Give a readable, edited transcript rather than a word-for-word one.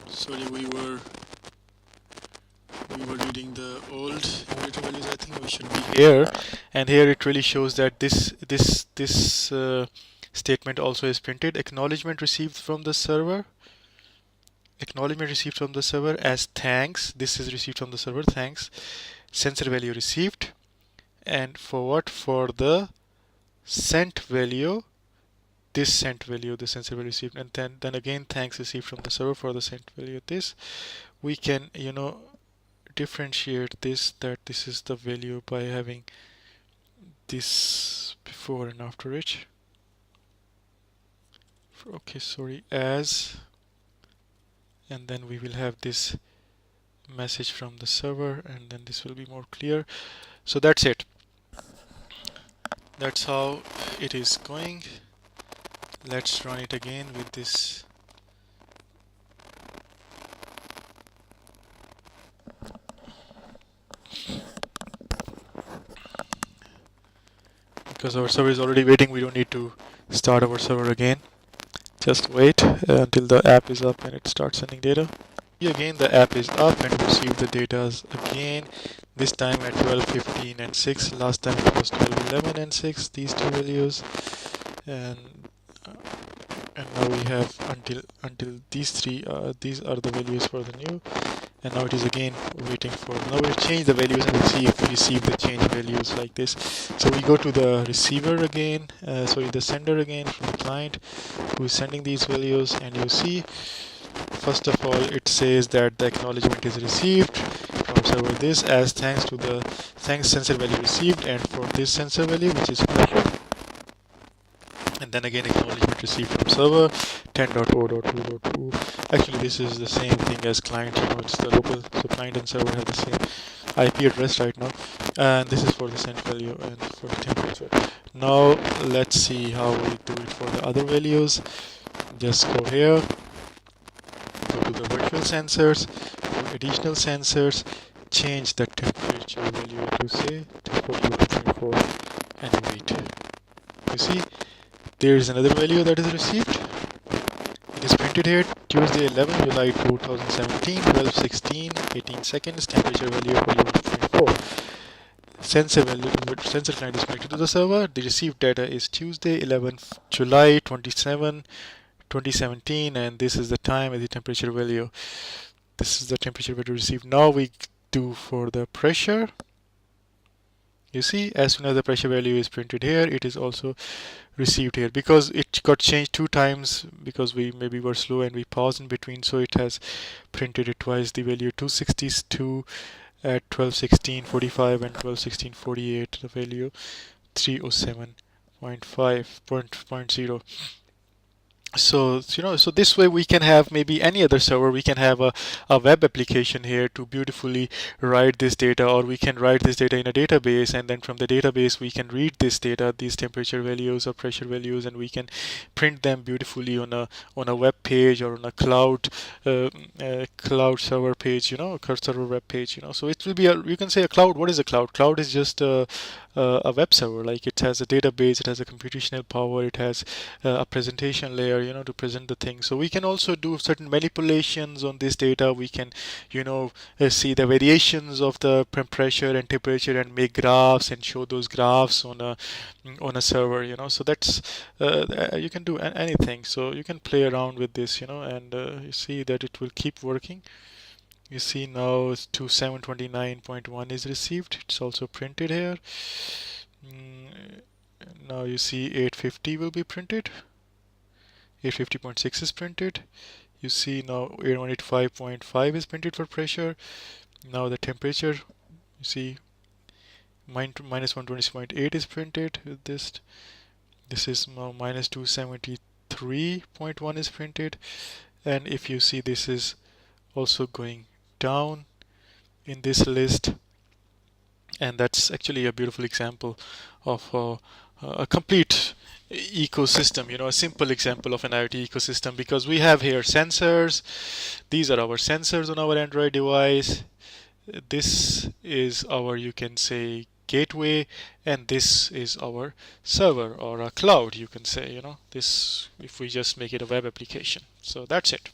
Sorry, we were reading the old emulator values. I think we should be here, and here it really shows that this statement also is printed. Acknowledgement received from the server. Acknowledgement received from the server as thanks. This is received from the server. Thanks. Sensor value received. And for what? For the sent value. This sent value, the sensor value received, and then again thanks received from the server for the sent value. This we can differentiate this, that this is the value by having this before and after it. Okay, sorry, as, and then we will have this message from the server, and then this will be more clear. So that's it. That's how it is going. Let's run it again with this. Because our server is already waiting, we don't need to start our server again. Just wait until the app is up and it starts sending data. Again, the app is up and receive the data again. This time at 12:15 and 6. Last time it was 12:11 and 6. These two values, and now we have until these three. These are the values for the new. And now it is again waiting for, now we'll change the values and we'll see if we receive the change values like this. So we go to the receiver again, sorry, the sender again from the client who is sending these values, and you see first of all it says that the acknowledgement is received from server this as thanks to the thanks sensor value received, and for this sensor value which is pressure, and then again acknowledgement received from server 10.0.2.2. Actually this is the same thing as client, it's the local, so client and server have the same IP address right now, and this is for the sent value and for the temperature. Now let's see how we do it for the other values. Just go here, go to the virtual sensors, for additional sensors, change the temperature value to say 42 to 24 and wait. You see there is another value that is received. It is printed here, Tuesday 11 July 2017, 12:16, 18 seconds, temperature value 41 to 24. Sensor value, sensor client is connected to the server. The received data is Tuesday 11 July 2017, and this is the time and the temperature value. This is the temperature value received. Now we do for the pressure. You see, as soon as the pressure value is printed here, it is also received here, because it got changed 2 times because we maybe were slow and we paused in between, so it has printed it twice. The value 262 at 12:16:45 and 12:16:48, the value 307.5.0. So so this way we can have maybe any other server, we can have a web application here to beautifully write this data, or we can write this data in a database, and then from the database we can read this data, these temperature values or pressure values, and we can print them beautifully on a web page or on a cloud cloud server page, server web page, so it will be you can say a cloud. What is a cloud? Cloud is just a web server. Like, it has a database, it has a computational power, it has a presentation layer, to present the thing. So we can also do certain manipulations on this data. We can, see the variations of the pressure and temperature and make graphs and show those graphs on a server. So that's you can do anything. So you can play around with this, and you see that it will keep working. You see now 2729.1 is received. It's also printed here. Now you see 850 will be printed. 850.6 is printed. You see now 8185.5 is printed for pressure. Now the temperature, you see minus 120.8 is printed with this. This is now minus 273.1 is printed. And if you see, this is also going down in this list, and that's actually a beautiful example of a complete ecosystem, a simple example of an IoT ecosystem, because we have here sensors. These are our sensors on our Android device. This is our, you can say, gateway, and this is our server or a cloud, you can say, this, if we just make it a web application. So that's it.